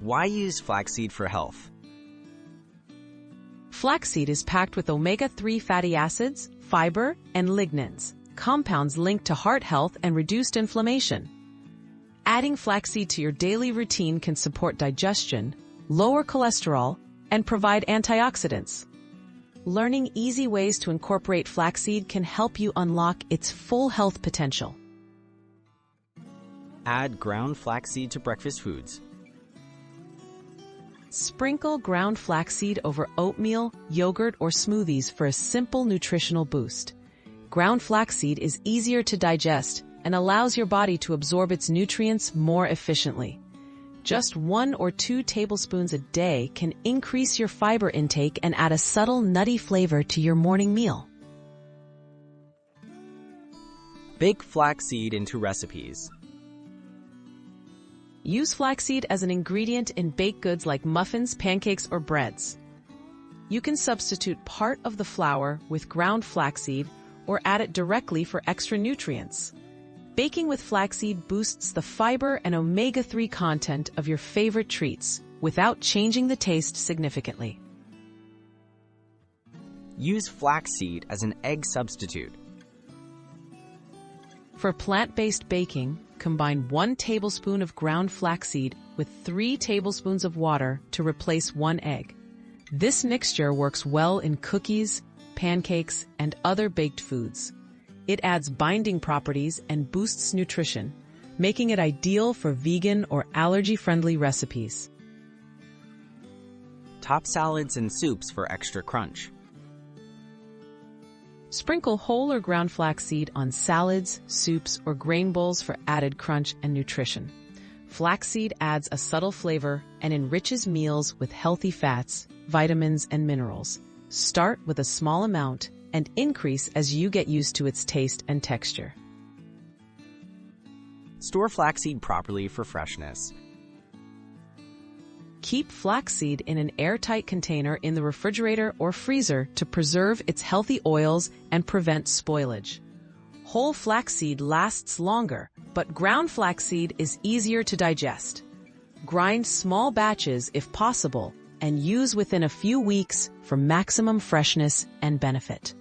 Why use flaxseed for health? Flaxseed is packed with omega-3 fatty acids, fiber, and lignans, compounds linked to heart health and reduced inflammation. Adding flaxseed to your daily routine can support digestion, lower cholesterol, and provide antioxidants. Learning easy ways to incorporate flaxseed can help you unlock its full health potential. Add ground flaxseed to breakfast foods. Sprinkle ground flaxseed over oatmeal, yogurt, or smoothies for a simple nutritional boost. Ground flaxseed is easier to digest and allows your body to absorb its nutrients more efficiently. Just 1 or 2 tablespoons a day can increase your fiber intake and add a subtle nutty flavor to your morning meal. Bake flaxseed into recipes. Use flaxseed as an ingredient in baked goods like muffins, pancakes, or breads. You can substitute part of the flour with ground flaxseed or add it directly for extra nutrients. Baking with flaxseed boosts the fiber and omega-3 content of your favorite treats without changing the taste significantly. Use flaxseed as an egg substitute. For plant-based baking, combine 1 tablespoon of ground flaxseed with 3 tablespoons of water to replace 1 egg. This mixture works well in cookies, pancakes, and other baked foods. It adds binding properties and boosts nutrition, making it ideal for vegan or allergy-friendly recipes. Top salads and soups for extra crunch. Sprinkle whole or ground flaxseed on salads, soups, or grain bowls for added crunch and nutrition. Flaxseed adds a subtle flavor and enriches meals with healthy fats, vitamins, and minerals. Start with a small amount and increase as you get used to its taste and texture. Store flaxseed properly for freshness. Keep flaxseed in an airtight container in the refrigerator or freezer to preserve its healthy oils and prevent spoilage. Whole flaxseed lasts longer, but ground flaxseed is easier to digest. Grind small batches if possible and use within a few weeks for maximum freshness and benefit.